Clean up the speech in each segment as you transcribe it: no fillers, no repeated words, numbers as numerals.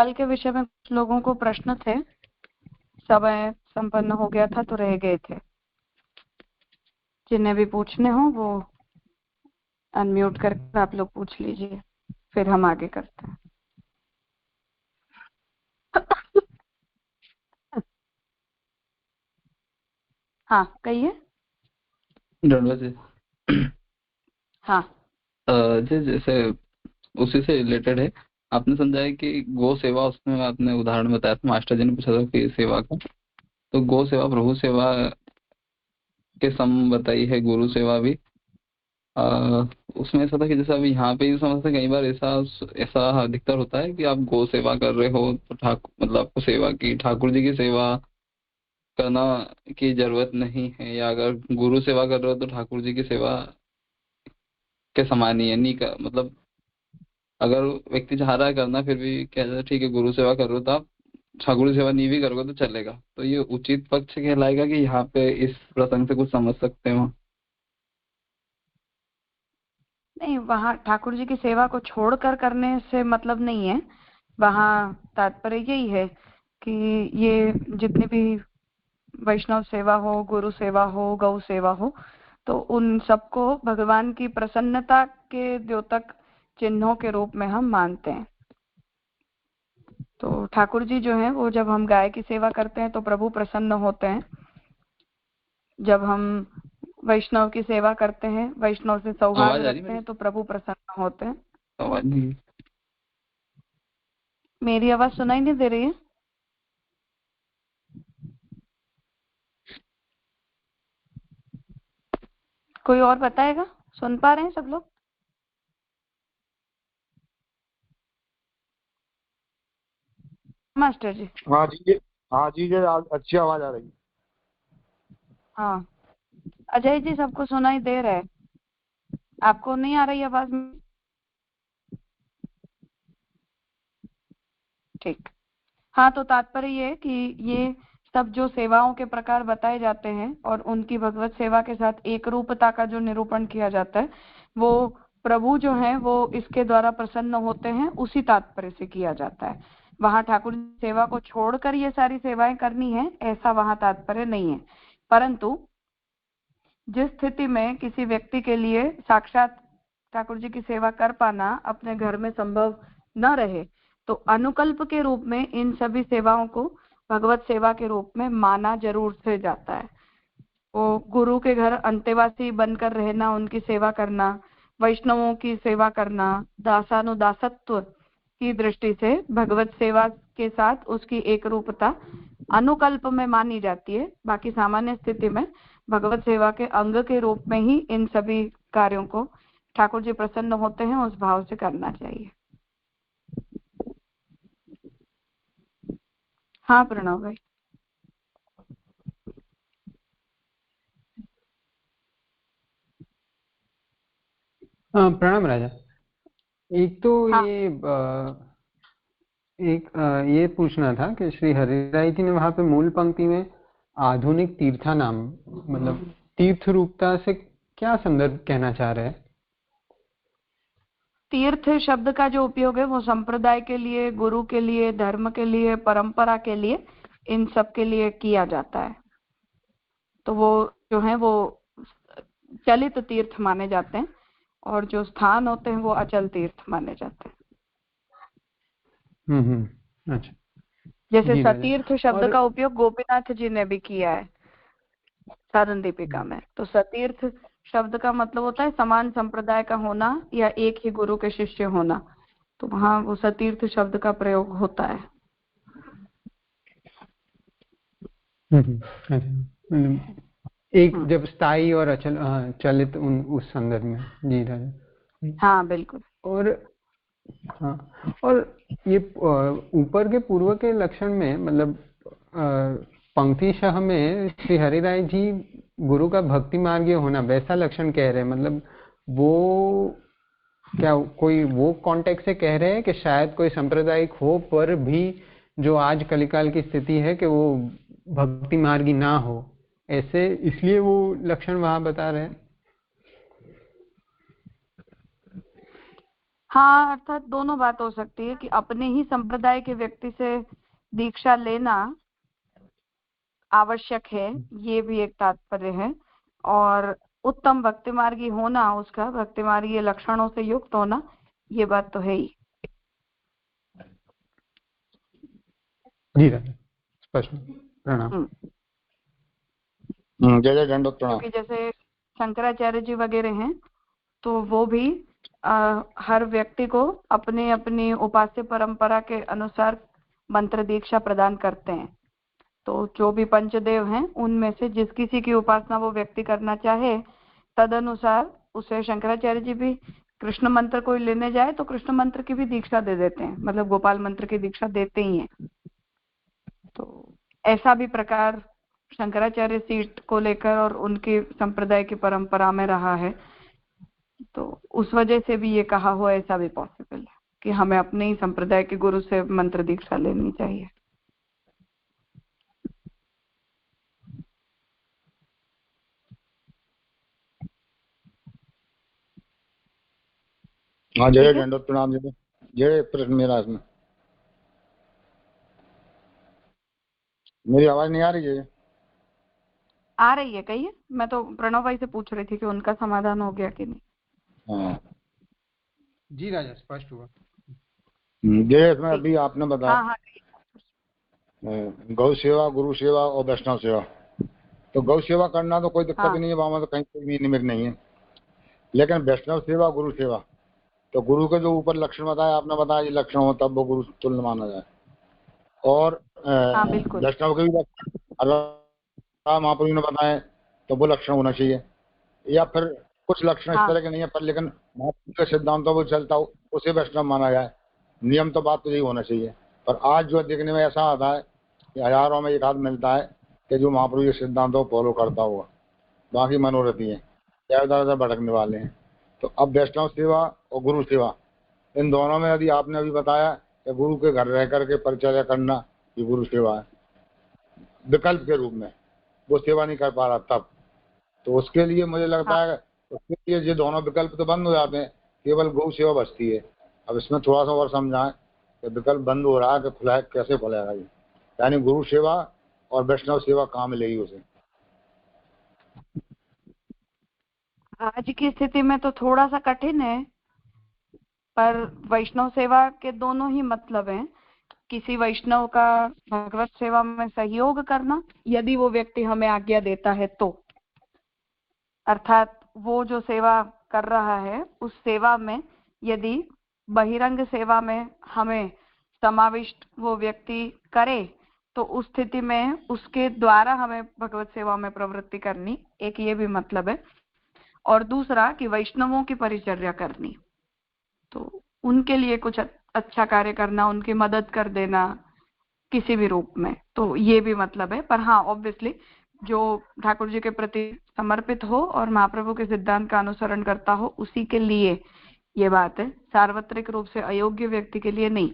कल के विषय में कुछ लोगों को प्रश्न थे, समय संपन्न हो गया था तो रह गए थे। जिन्हें भी पूछने हो वो अनम्यूट करके आप लोग पूछ लीजिए, फिर हम आगे करते हैं। हाँ कहिए। हाँ जैसे उसी से रिलेटेड है। आपने समझा है कि गो सेवा, उसमें आपने उदाहरण बताया था, मास्टर जी ने पूछा था कि सेवा का, तो गो सेवा प्रभु सेवा के सम बताई है, गुरु सेवा भी। आ, उसमें ऐसा था कि जैसे अभी यहाँ पे ही समझते, कई बार ऐसा ऐसा अधिकतर होता है कि आप गो सेवा कर रहे हो तो ठाकुर, मतलब आपको सेवा की, ठाकुर जी की सेवा करना की जरूरत नहीं है, या अगर गुरु सेवा कर रहे हो तो ठाकुर जी की सेवा के समान ही है, नहीं का मतलब अगर व्यक्ति चाह रहा है करना, फिर भी कह जाए ठीक है गुरु सेवा कर रहे हो तो आप ठाकुर की सेवा नहीं भी करोगे तो चलेगा, तो ये उचित पक्ष कहलाएगा कि यहाँ पे इस प्रसंग से कुछ समझ सकते हो? नहीं, वहाँ ठाकुर जी की सेवा को छोड़कर करने से मतलब नहीं है। वहाँ तात्पर्य यही है कि ये जितनी भी वैष्णव सेवा हो, गुरु सेवा हो, गौ सेवा हो, तो उन सबको भगवान की प्रसन्नता के द्योतक चिन्हों के रूप में हम मानते हैं। तो ठाकुर जी जो है वो, जब हम गाय की सेवा करते हैं तो प्रभु प्रसन्न होते हैं। जब हम वैष्णव की सेवा करते हैं, वैष्णव से सौहार्द आवाज आ रही रखते मेरी? हैं, तो प्रभु प्रसन्न होते हैं। आवाज नहीं। मेरी आवाज सुनाई नहीं दे रही है? कोई और बताएगा? सुन पा रहे हैं सब लोग? मास्टर जी। हाँ जी, हाँ जी, ये अच्छी आवाज आ रही है। हाँ अजय जी, सबको सुनाई दे रहा है, आपको नहीं आ रही आवाज? ठीक। हाँ, तो तात्पर्य ये कि ये सब जो सेवाओं के प्रकार बताए जाते हैं और उनकी भगवत सेवा के साथ एक रूपता का जो निरूपण किया जाता है, वो प्रभु जो है वो इसके द्वारा प्रसन्न होते हैं, उसी तात्पर्य से किया जाता है। वहां ठाकुर सेवा को छोड़कर ये सारी सेवाएं करनी है, ऐसा वहां तात्पर्य नहीं है। परंतु जिस स्थिति में किसी व्यक्ति के लिए साक्षात ठाकुर जी की सेवा कर पाना अपने घर में संभव न रहे, तो अनुकल्प के रूप में इन सभी सेवाओं को भगवत सेवा के रूप में माना जरूर से जाता है। वो गुरु के घर अंतेवासी बनकर रहना, उनकी सेवा करना, वैष्णवों की सेवा करना, दासानुदासत्व की दृष्टि से भगवत सेवा के साथ उसकी एक रूपता अनुकल्प में मानी जाती है। बाकी सामान्य स्थिति में भगवत सेवा के अंग के रूप में ही इन सभी कार्यों को ठाकुर जी प्रसन्न होते हैं उस भाव से करना चाहिए। हाँ प्रणव भाई। प्रणाम राजा। एक तो हाँ ये पूछना था कि श्री हरिराय जी ने वहां पे मूल पंक्ति में आधुनिक तीर्था नाम, मतलब तीर्थ रूपता से क्या संदर्भ कहना चाह रहे हैं? तीर्थ शब्द का जो उपयोग है वो संप्रदाय के लिए, गुरु के लिए, धर्म के लिए, परंपरा के लिए, इन सब के लिए किया जाता है। तो वो जो है वो चलित तीर्थ माने जाते हैं, और जो स्थान होते हैं वो अचल तीर्थ माने जाते हैं। अच्छा जैसे जी राजा। सतीर्थ शब्द और का उपयोग गोपीनाथ जी ने भी किया है साधन दीपिका में। तो सतीर्थ शब्द का मतलब होता है समान संप्रदाय का होना या एक ही गुरु के शिष्य होना, तो वहां वो सतीर्थ शब्द का प्रयोग होता है। अच्छा, एक जब स्थायी और अचल चलित उस संदर्भ में। जी राजा। हाँ बिल्कुल। और हाँ, और ये ऊपर के पूर्व के लक्षण में, मतलब पंक्तिशः में श्री हरिराय जी गुरु का भक्ति मार्गीय होना वैसा लक्षण कह रहे हैं, मतलब वो क्या कोई वो कॉन्टेक्स्ट से कह रहे हैं कि शायद कोई सांप्रदायिक हो पर भी जो आज कलिकाल की स्थिति है कि वो भक्ति मार्गी ना हो, ऐसे इसलिए वो लक्षण वहां बता रहे हैं? हाँ, अर्थात दोनों बात हो सकती है कि अपने ही संप्रदाय के व्यक्ति से दीक्षा लेना आवश्यक है, ये भी एक तात्पर्य है, और उत्तम भक्ति मार्गी होना, उसका भक्ति मार्गीय लक्षणों से युक्त होना, ये बात तो है ही। जी स्पष्ट, प्रणाम। जय जय दंडोत प्रणाम। क्योंकि जैसे शंकराचार्य जी वगैरह हैं, तो वो भी हर व्यक्ति को अपने अपनी उपास्य परंपरा के अनुसार मंत्र दीक्षा प्रदान करते हैं। तो जो भी पंचदेव हैं, उनमें से जिस किसी की उपासना वो व्यक्ति करना चाहे, तदनुसार उसे शंकराचार्य जी भी कृष्ण मंत्र कोई लेने जाए तो कृष्ण मंत्र की भी दीक्षा दे देते हैं, मतलब गोपाल मंत्र की दीक्षा देते ही हैं। तो ऐसा भी प्रकार शंकराचार्य सीट को लेकर और उनके संप्रदाय की परंपरा में रहा है, तो उस वजह से भी ये कहा हो, ऐसा भी पॉसिबल है कि हमें अपने ही संप्रदाय के गुरु से मंत्र दीक्षा लेनी चाहिए। हाँ जय दंडोत प्रणाम। जय प्रश्न मेरा इसमें, मेरी आवाज नहीं आ रही है? आ रही है, कहिए। मैं तो प्रणव भाई से पूछ रही थी कि उनका समाधान हो गया कि नहीं। हाँ जी राजा, स्पष्ट हुआ। जय, इसमें अभी आपने बताया हाँ, गौ सेवा, गुरु सेवा और वैष्णव सेवा। तो गौ सेवा करना तो कोई दिक्कत ही नहीं है, वहां तो कहीं कोई निमित्त नहीं है। लेकिन वैष्णव सेवा, गुरु सेवा, तो गुरु के जो ऊपर लक्षण बताया आपने, बताया ये लक्षण हो तब वो गुरु तुल्य माना जाए। और वैष्णव के भी लक्षण महाप्रभु ने बताए, तो वो लक्षण होना चाहिए। या फिर कुछ लक्षण इस तरह के नहीं है, पर लेकिन महाप्रभु के सिद्धांतों को चलता हो उसे वैष्णव माना जाए। नियम तो बात तो यही होना चाहिए। पर आज जो देखने में ऐसा आता है कि हजारों में एक आध मिलता है कि जो महाप्रभु के सिद्धांतों को फॉलो करता हुआ, बाकी मनोरथी है, इधर उधर भटकने वाले हैं। तो अब वैष्णव सेवा और गुरु सेवा, इन दोनों में यदि आपने अभी बताया कि गुरु के घर रह करके परिचर्या करना ये गुरु सेवा है, विकल्प के रूप में वो सेवा नहीं कर पा रहा तब, तो उसके लिए मुझे लगता है उसके लिए ये दोनों विकल्प तो बंद हो जाते हैं, केवल गौ सेवा बचती है। अब इसमें थोड़ा सा और समझाएं कि विकल्प बंद हो रहा है कि खुला कैसे खुलेगा ये, यानी गुरु सेवा और वैष्णव सेवा कहाँ मिलेगी उसे? आज की स्थिति में तो थोड़ा सा कठिन है, पर वैष्णव सेवा के दोनों ही मतलब हैं। किसी वैष्णव का भगवत सेवा में सहयोग करना, यदि वो व्यक्ति हमें आज्ञा देता है तो, अर्थात वो जो सेवा कर रहा है उस सेवा में यदि बहिरंग सेवा में हमें समाविष्ट वो व्यक्ति करे, तो उस स्थिति में उसके द्वारा हमें भगवत सेवा में प्रवृत्ति करनी, एक ये भी मतलब है। और दूसरा कि वैष्णवों की परिचर्या करनी, तो उनके लिए कुछ अच्छा कार्य करना, उनकी मदद कर देना किसी भी रूप में, तो ये भी मतलब है। पर हाँ, ऑब्वियसली जो ठाकुर जी के प्रति समर्पित हो और महाप्रभु के सिद्धांत का अनुसरण करता हो, उसी के लिए ये बात है, सार्वत्रिक रूप से अयोग्य व्यक्ति के लिए नहीं।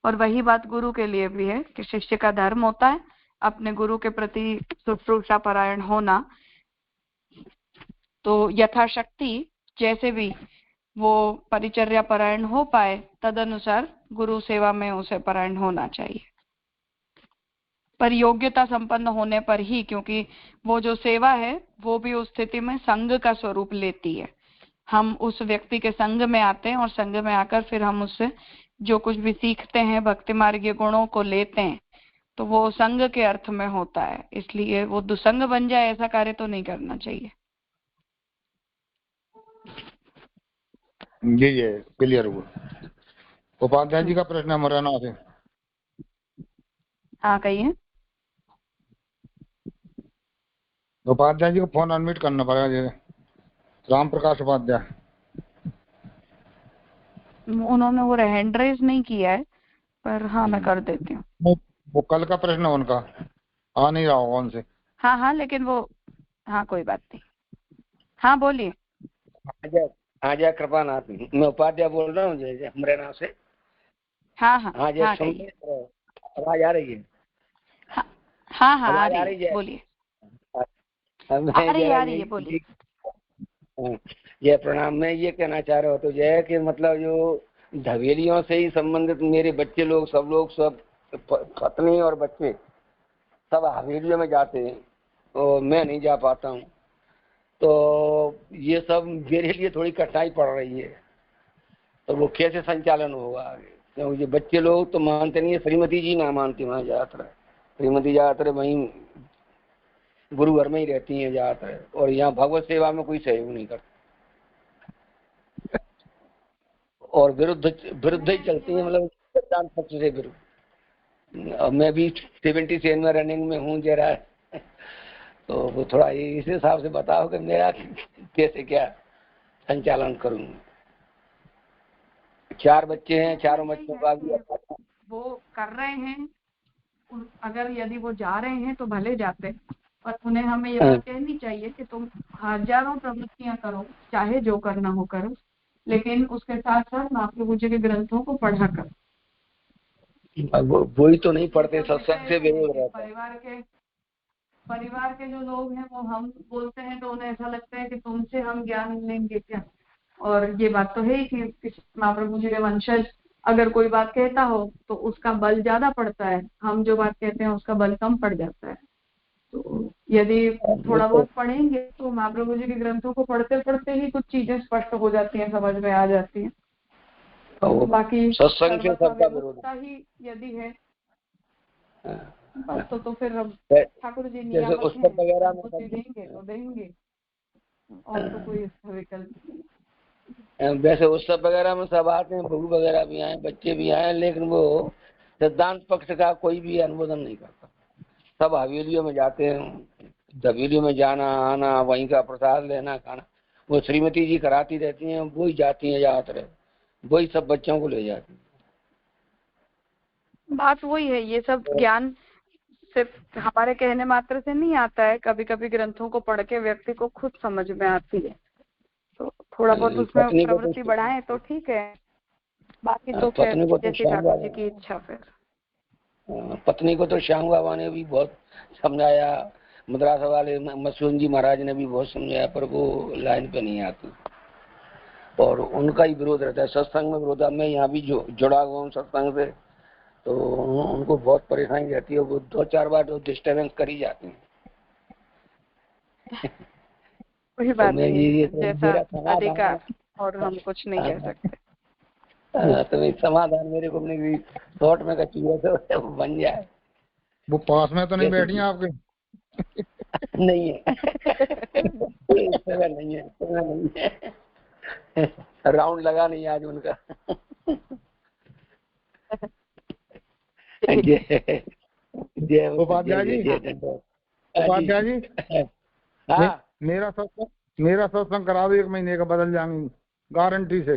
और वही बात गुरु के लिए भी है कि शिष्य का धर्म होता है अपने गुरु के प्रति शुश्रूषा परायण होना, तो यथाशक्ति जैसे भी वो परिचर्या परायण हो पाए तदनुसार गुरु सेवा में उसे परायण होना चाहिए, पर योग्यता संपन्न होने पर ही, क्योंकि वो जो सेवा है वो भी उस स्थिति में संघ का स्वरूप लेती है। हम उस व्यक्ति के संग में आते हैं और संग में आकर फिर हम उससे जो कुछ भी सीखते हैं, भक्ति मार्गीय गुणों को लेते हैं, तो वो संग के अर्थ में होता है। इसलिए वो दुसंग बन जाए ऐसा कार्य तो नहीं करना चाहिए। जी जी क्लियर हुआ। उपाध्याय जी का प्रश्न है मुरैना से। हाँ कहिए। उपाध्याय जी को फोन अनम्यूट करना पड़ेगा जी। राम प्रकाश उपाध्याय, उन्होंने वो हैंड रेज नहीं किया है, पर हाँ मैं कर देती हूँ। वो कल का प्रश्न है उनका, आ नहीं रहा होगा उनसे। हाँ लेकिन वो, हाँ कोई बात नहीं, हाँ बोलिए। हाँ जय कृपानाथ, मैं उपाध्याय बोल रहा हूँ जय मुरैना से। हाँ जय, आवाज आ रही है? हाँ आ रही है, बोलिए। आ रही है, बोलिए। जय प्रणाम। मैं ये कहना चाह रहा हूँ तो जय कि मतलब जो हवेलियों से ही संबंधित मेरे बच्चे लोग सब पत्नी और बच्चे सब हवेलियों में जाते हैं, तो मैं नहीं जा पाता हूँ। तो ये सब मेरे लिए थोड़ी कठिनाई पड़ रही है, तो वो कैसे संचालन होगा आगे? क्योंकि बच्चे लोग तो मानते नहीं है, श्रीमती जी ना मानती, वहाँ ज्यादातर श्रीमती ज्यादातर वहीं गुरु घर में ही रहती हैं ज्यादातर, और यहाँ भगवत सेवा में कोई सहयोग नहीं करता और विरुद्ध ही चलती है, मतलब सिद्धांत पक्ष से विरुद्ध। अब मैं भी 77 में रनिंग में हूँ जरा, तो वो थोड़ा इस हिसाब से बताओ कि मेरा कैसे क्या संचालन करूँ। 4 बच्चे हैं, चारों बच्चों का भी वो कर रहे हैं, अगर यदि वो जा रहे हैं तो भले जाते, पर उन्हें हमें ये बात कहनी चाहिए कि तुम हजारों प्रवृत्तियां करो, चाहे जो करना हो करो, लेकिन उसके साथ साथ महाप्रभु जी के ग्रंथों को पढ़ा करो। वही तो नहीं पढ़ते, सत्संग से विरोध रहता है। परिवार के जो लोग हैं वो हम बोलते हैं तो उन्हें ऐसा लगता है कि तुमसे हम ज्ञान लेंगे क्या। और ये बात तो है ही कि महाप्रभु जी के वंशज अगर कोई बात कहता हो तो उसका बल ज्यादा पड़ता है, हम जो बात कहते हैं उसका बल कम पड़ जाता है। तो यदि थोड़ा बहुत पढ़ेंगे तो महाप्रभु जी के ग्रंथों को पढ़ते पढ़ते ही कुछ चीजें स्पष्ट हो जाती हैं, समझ में आ जाती हैं। तो बाकी सत्संग से सबका विरोध ही यदि है बस तो फिर ठाकुर जी नियामक हैं, वगैरह में देंगे तो देंगे, और तो कोई इसका विकल्प नहीं। वैसे उत्सव वगैरह में सब आते हैं, बहू वगैरह भी आए, बच्चे भी आए, लेकिन वो सिद्धांत पक्ष का कोई भी अनुमोदन नहीं करता। सब हवेलियों में जाते हैं, हवेलियों में जाना आना, वहीं का प्रसाद लेना खाना, वो श्रीमती जी कराती रहती हैं, वो ही जाती हैं ज्यादातर, वही सब बच्चों को ले जाती हैं। बात वही है, ये सब ज्ञान सिर्फ हमारे कहने मात्र से नहीं आता है, कभी कभी ग्रंथों को पढ़ के व्यक्ति को खुद समझ में आती है। तो थोड़ा बहुत उसमें प्रवृत्ति बढ़ाएं तो ठीक है, बाकी तो फिर जैसे ठाकुर जी की इच्छा। फिर पत्नी को तो श्याम बाबा ने भी बहुत समझाया, मद्रास वाले मसून जी महाराज ने भी बहुत समझाया, पर वो लाइन पे नहीं आती और उनका ही विरोध रहता है। सत्संग में विरोध, मैं यहाँ भी जुड़ा हुआ हूँ सत्संग से, तो उनको बहुत परेशानी रहती है, वो 2-4 बार तो डिस्टर्बेंस कर ही जाती है। वही बात है, जैसा अधिकार और हम कुछ नहीं कह सकते। तो समाधान मेरे को अपने थॉट में कच्ची तो बन जाए। वो पास में तो नहीं बैठी हैं आपके? नहीं है, नहीं है, नहीं है, राउंड लगा नहीं आज उनका। जय उपाध्याय जी, उपाध्याय जी, हाँ, मेरा सत्संग करा दो, 1 महीने का बदल जाएंगे गारंटी से।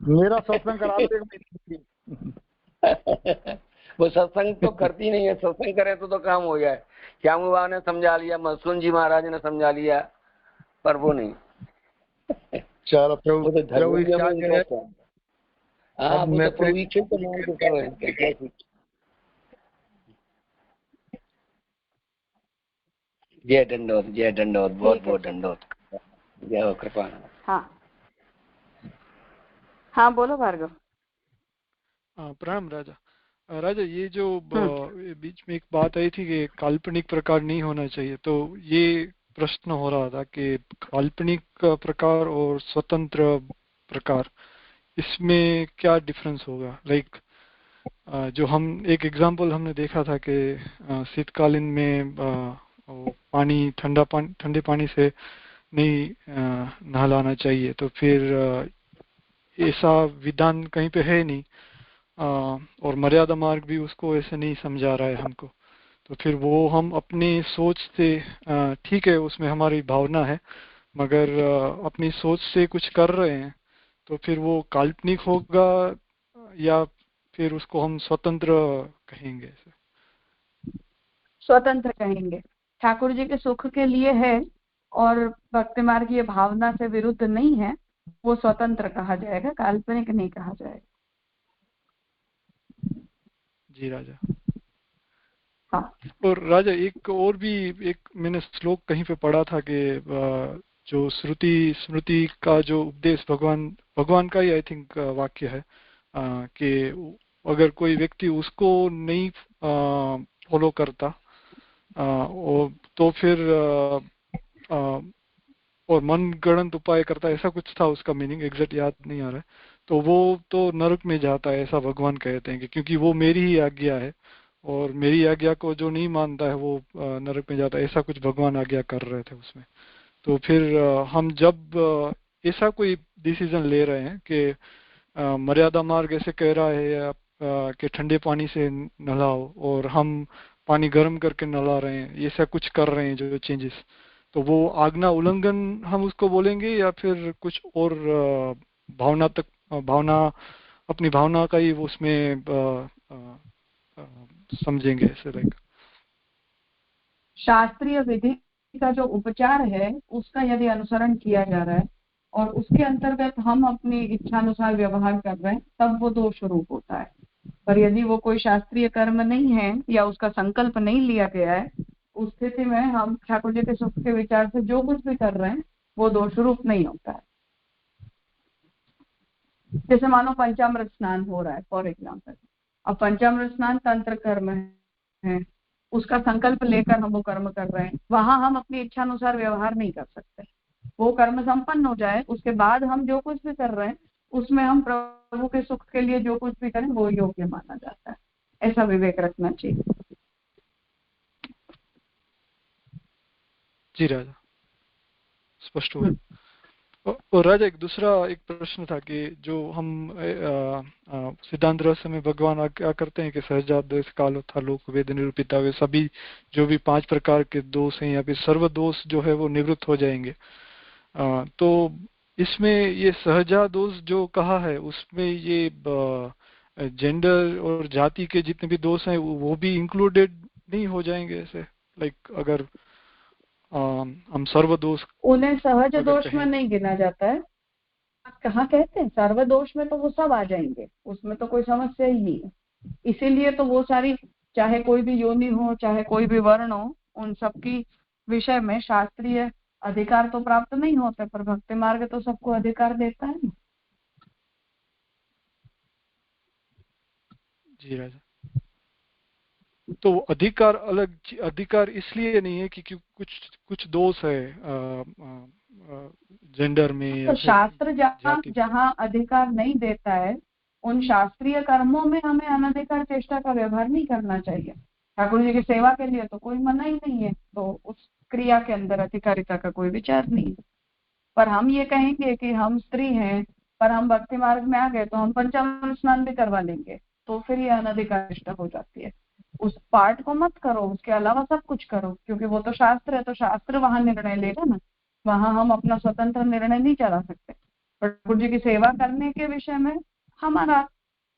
मेरा सत्संग करा दो 1 महीने की। वो सत्संग तो करती नहीं है, सत्संग करे तो काम हो जाए। श्याम बाबा ने समझा लिया, मसून जी महाराज ने समझा लिया, पर वो नहीं। चलो वो तो धर्म हाँ, वो तो प्रवीक्षित तो मान के कर रहे हैं। जय दंडोत, जय दंडोत, बहुत बहुत दंडोत, जय हो कृपा। हाँ बोलो भार्गव। प्रणाम राजा, ये जो बीच में एक बात आई थी कि काल्पनिक प्रकार नहीं होना चाहिए, तो ये प्रश्न हो रहा था कि काल्पनिक प्रकार और स्वतंत्र प्रकार, इसमें क्या डिफरेंस होगा? लाइक जो हम एक एग्जांपल हमने देखा था कि शीतकालीन में पानी ठंडे पानी से नहीं नहलाना चाहिए, तो फिर ऐसा विधान कहीं पे है नहीं, और मर्यादा मार्ग भी उसको ऐसे नहीं समझा रहा है हमको। तो फिर वो हम अपनी सोच से, ठीक है उसमें हमारी भावना है, मगर अपनी सोच से कुछ कर रहे हैं, तो फिर वो काल्पनिक होगा या फिर उसको हम स्वतंत्र कहेंगे? स्वतंत्र कहेंगे, ठाकुर जी के सुख के लिए है और भक्ति मार्ग की भावना से विरुद्ध नहीं है, वो स्वतंत्र कहा जाएगा, काल्पनिक नहीं कहा जाएगा। जी राजा। हाँ। और राजा एक और भी एक मैंने श्लोक कहीं पे पढ़ा था कि जो श्रुति स्मृति का जो उपदेश भगवान का ही आई थिंक वाक्य है कि अगर कोई व्यक्ति उसको नहीं फॉलो करता तो फिर और मन गणंत उपाय करता, ऐसा कुछ था उसका मीनिंग, एग्जैक्ट याद नहीं आ रहा है, तो वो तो नरक में जाता है, ऐसा भगवान कहते हैं कि क्योंकि वो मेरी ही आज्ञा है और मेरी आज्ञा को जो नहीं मानता है वो नरक में जाता है, ऐसा कुछ भगवान आज्ञा कर रहे थे उसमें। तो फिर हम जब ऐसा कोई डिसीजन ले रहे हैं कि मर्यादा मार्ग ऐसे कह रहा है कि ठंडे पानी से नहलाओ और हम पानी गर्म करके नहला रहे हैं, ऐसा कुछ कर रहे हैं जो चेंजेस, तो वो आज्ञा उल्लंघन हम उसको बोलेंगे या फिर कुछ और भावना अपनी भावना का ही उसमें समझेंगे ऐसे लाइक शास्त्रीय विधि का जो उपचार है उसका यदि अनुसरण किया जा रहा है और उसके अंतर्गत हम अपनी इच्छानुसार व्यवहार कर रहे हैं तब वो दोष रूप होता है। पर यदि वो कोई शास्त्रीय कर्म नहीं है या उसका संकल्प नहीं लिया गया है, उस स्थिति में हम ठाकुर जी के सुख के विचार से जो कुछ भी कर रहे हैं वो दोष रूप नहीं होता है। जैसे मानो पंचामृत स्नान हो रहा है फॉर एग्जाम्पल, अब पंचामृत स्नान तंत्र कर्म है, उसका संकल्प लेकर हम वो कर्म कर रहे हैं, वहां हम अपनी इच्छा अनुसार व्यवहार नहीं कर सकते। वो कर्म संपन्न हो जाए उसके बाद हम जो कुछ भी कर रहे हैं उसमें हम प्रभु के सुख के लिए जो कुछ भी करें वो योग्य माना जाता है, ऐसा विवेक रखना चाहिए। जी राजा, स्पष्ट हुआ। और राजा एक दूसरा एक प्रश्न था कि जो हम सिद्धांत रहस्य में भगवान क्या करते हैं कि सहजात देश काल था लोक वेद निरूपिता वे सभी जो भी 5 प्रकार के दोष हैं या फिर सर्व दोष जो है वो निवृत्त हो जाएंगे। तो इसमें ये सहजा दोष जो कहा है उसमें ये जेंडर और जाति के जितने भी दोष हैं वो भी इंक्लूडेड नहीं हो जाएंगे ऐसे, लाइक अगर हम सर्व दोष उन्हें सहज दोष में नहीं गिना जाता है। कहाँ कहते हैं सर्व दोष में, तो वो सब आ जाएंगे, उसमें तो कोई समस्या ही नहीं है। इसीलिए तो वो सारी, चाहे कोई भी योनि हो चाहे कोई भी वर्ण हो, उन सबकी विषय में शास्त्रीय अधिकार तो प्राप्त नहीं होते, पर भक्ति मार्ग तो सबको अधिकार देता है। जी राजा, तो अधिकार अलग अधिकार इसलिए नहीं है कि कुछ दोष है जेंडर में, तो शास्त्र जहाँ अधिकार नहीं देता है उन शास्त्रीय कर्मों में हमें अनधिकार चेष्टा का व्यवहार नहीं करना चाहिए। ठाकुर जी की सेवा के लिए तो कोई मना ही नहीं है, तो उस क्रिया के अंदर अधिकारिता का कोई विचार नहीं है। पर हम ये कहेंगे कि हम स्त्री हैं पर हम भक्ति मार्ग में आ गए तो हम पंचामृत स्नान भी करवा लेंगे, तो फिर ये अनधिकार चेष्टा हो जाती है। उस पार्ट को मत करो, उसके अलावा सब कुछ करो, क्योंकि वो तो शास्त्र है, तो शास्त्र वहां निर्णय लेगा ना, वहां हम अपना स्वतंत्र निर्णय नहीं चला सकते। ठाकुर जी की सेवा करने के विषय में हमारा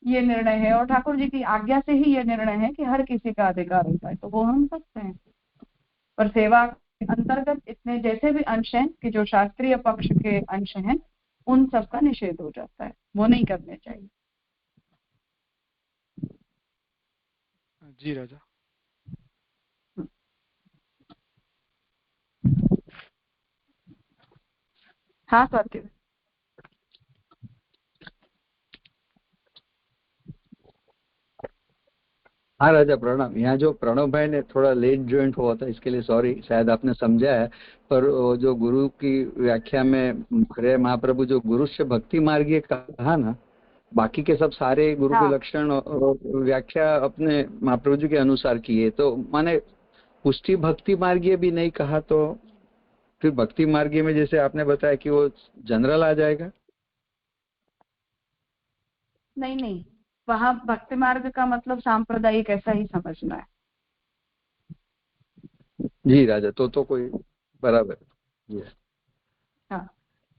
ये निर्णय है और ठाकुर जी की आज्ञा से ही ये निर्णय है कि हर किसी का अधिकार होता है, तो वो हम सकते हैं। पर सेवा के अंतर्गत इतने जैसे भी अंश हैं कि जो शास्त्रीय पक्ष के अंश हैं उन सब का निषेध हो जाता है, वो नहीं करने चाहिए। जी राजा। हाँ स्वाति। हाँ राजा प्रणाम। यहाँ जो प्रणव भाई ने थोड़ा लेट ज्वाइंट हुआ था इसके लिए सॉरी, शायद आपने समझा है, पर जो गुरु की व्याख्या में श्रेय महाप्रभु जो गुरु से भक्ति मार्गीय कहा ना, बाकी के सब सारे गुरु के लक्षण और व्याख्या अपने महाप्रभु जी के अनुसार किए, तो माने पुष्टि भक्ति मार्गीय भी नहीं कहा, तो फिर भक्ति मार्गीय में जैसे आपने बताया कि वो जनरल आ जाएगा। नहीं, वहां भक्ति मार्ग का मतलब सांप्रदायिक ऐसा ही समझना है। जी राजा, तो कोई बराबर जी। हाँ,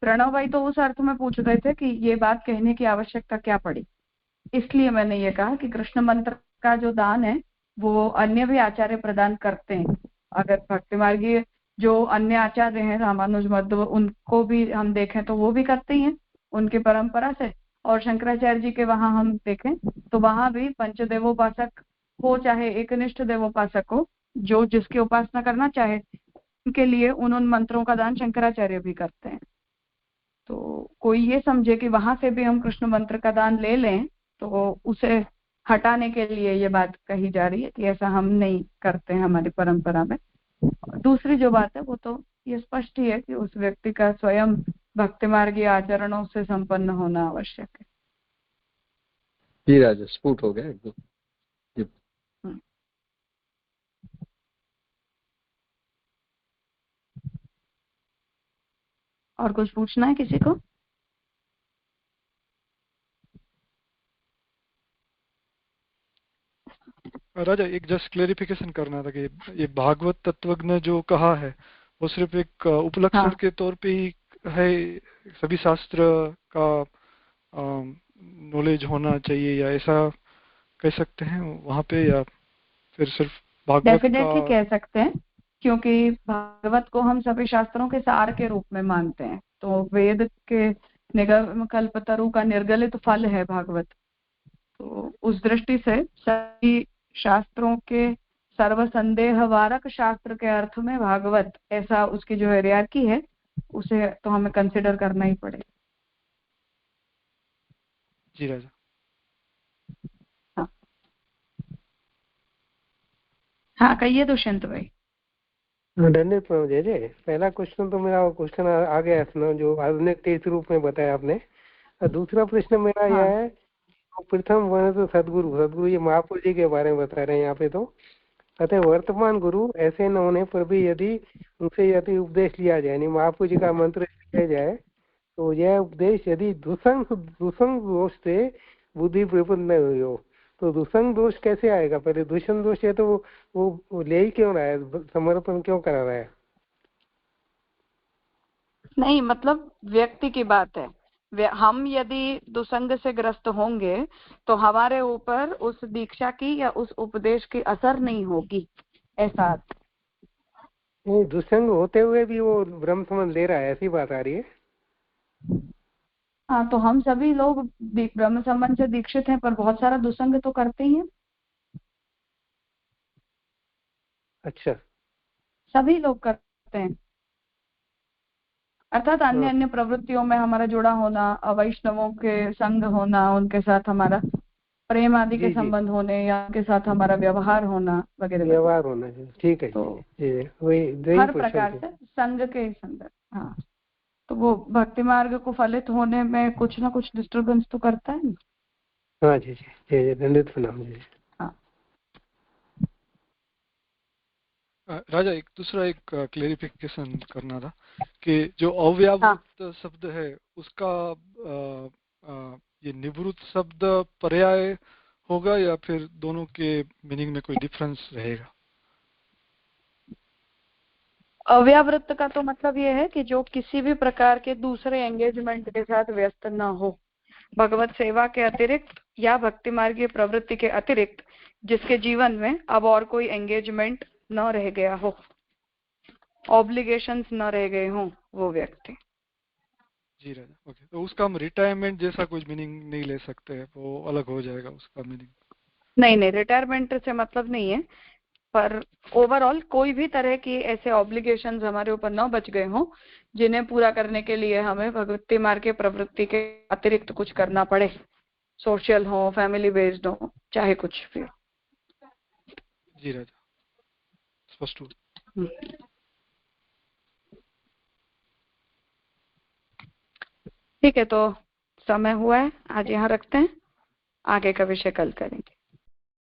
प्रणव भाई तो उस अर्थ में पूछ रहे थे कि ये बात कहने की आवश्यकता क्या पड़ी, इसलिए मैंने ये कहा कि कृष्ण मंत्र का जो दान है वो अन्य भी आचार्य प्रदान करते हैं। अगर भक्ति मार्गीय जो अन्य आचार्य हैं रामानुज मध्व, उनको भी हम देखें तो वो भी करते हैं उनकी परंपरा से, और शंकराचार्य जी के वहां हम देखें तो वहां भी पंचदेवोपासक हो चाहे एकनिष्ठ देवोपासक हो, जो जिसकी उपासना करना चाहे के लिए उन मंत्रों का दान शंकराचार्य भी करते हैं। तो कोई ये समझे कि वहां से भी हम कृष्ण मंत्र का दान ले लें, तो उसे हटाने के लिए ये बात कही जा रही है कि ऐसा हम नहीं करते हैं हमारी परंपरा में। दूसरी जो बात है वो तो ये स्पष्ट ही है कि उस व्यक्ति का स्वयं भक्ति मार्गीय आचरणों से संपन्न होना आवश्यक है। जी राजा, स्फुट हो गया एकदम। और कुछ पूछना है किसी को? राजा एक जस्ट क्लेरिफिकेशन करना था कि ये भागवत तत्वज्ञ जो कहा है वो सिर्फ एक उपलक्षण हाँ। के तौर पे ही है, सभी शास्त्र का नॉलेज होना चाहिए, या ऐसा कह सकते हैं वहां पे, या फिर सिर्फ भागवत डेफिनेटली कह सकते हैं, क्योंकि भागवत को हम सभी शास्त्रों के सार के रूप में मानते हैं। तो वेद के निगम कल्पतरु का निर्गलित फल है भागवत। तो उस दृष्टि से सभी शास्त्रों के सर्वसंदेह वारक शास्त्र के अर्थ में भागवत ऐसा उसकी जो हायरार्की है उसे तो हमें कंसिडर करना ही पड़ेगा। जी राजा। हाँ कहिए दुष्यंत भाई। धन्यवाद प्रभु जी। पहला क्वेश्चन तो मेरा क्वेश्चन आ गया सुनो, जो आधुनिक तीर्थ रूप में बताया आपने। दूसरा प्रश्न मेरा यह है, प्रथम वन तो सदगुरु ये महापुरुष जी के बारे में बता रहे हैं यहाँ पे। तो कहते हैं वर्तमान गुरु ऐसे न होने पर भी यदि उनसे यदि उपदेश लिया जाए, यानी महापुरुष जी का मंत्र लिया जाए, तो यह उपदेश यदि दुसंग दोष से बुद्धि प्रबुद्ध हुई हो, तो दुसंग दोष कैसे आएगा? पहले दुष्यंत दोष है तो वो ले ही क्यों रहा है, समर्पण क्यों करा रहा है? नहीं, मतलब व्यक्ति की बात है। हम यदि दुसंग से ग्रस्त होंगे तो हमारे ऊपर उस दीक्षा की या उस उपदेश की असर नहीं होगी, ऐसा। नहीं, दुसंग होते हुए भी वो ब्रह्म समझ ले रहा है, ऐसी बात आ रही है। हाँ, तो हम सभी लोग ब्रह्म संबंध से दीक्षित हैं, पर बहुत सारा दुसंग तो करते ही हैं। अच्छा, सभी लोग करते हैं, अर्थात अन्य अन्य प्रवृत्तियों में हमारा जुड़ा होना, वैष्णवों के संग होना, उनके साथ हमारा प्रेम आदि के संबंध होने या उनके साथ हमारा व्यवहार होना वगैरह व्यवहार होना है। ठीक है। तो वही हर प्रकार से संग के संदर्भ। हाँ, तो वो भक्ति मार्ग को फलित होने में कुछ ना कुछ डिस्टर्बेंस तो करता है ना। हाँ जी जी जी, धन्यवाद प्रणाम जी। राजा एक दूसरा एक क्लेरिफिकेशन करना था कि जो अव्यावृत शब्द है उसका ये निवृत्त शब्द पर्याय होगा या फिर दोनों के मीनिंग में कोई डिफरेंस रहेगा? अव्यावृत्त का तो मतलब ये है कि जो किसी भी प्रकार के दूसरे एंगेजमेंट के साथ व्यस्त ना हो, भगवत सेवा के अतिरिक्त या भक्ति मार्गीय प्रवृत्ति के अतिरिक्त जिसके जीवन में अब और कोई एंगेजमेंट न रह गया हो, ऑब्लिगेशंस न रह गए हों, वो व्यक्ति। जी राजा, ओके। तो उसका हम रिटायरमेंट जैसा कुछ मीनिंग नहीं ले सकते हैं, वो अलग हो जाएगा उसका मीनिंग? नहीं, रिटायरमेंट से मतलब नहीं है, पर ओवरऑल कोई भी तरह की ऐसे ऑब्लिगेशंस हमारे ऊपर न बच गए हों जिन्हें पूरा करने के लिए हमें भक्ति मार्ग के प्रवृत्ति के अतिरिक्त कुछ करना पड़े, सोशल हो, फैमिली बेस्ड हो, चाहे कुछ भी। जी राजा, स्पष्ट। ठीक है, तो समय हुआ है, आज यहाँ रखते हैं, आगे का विषय कल करेंगे।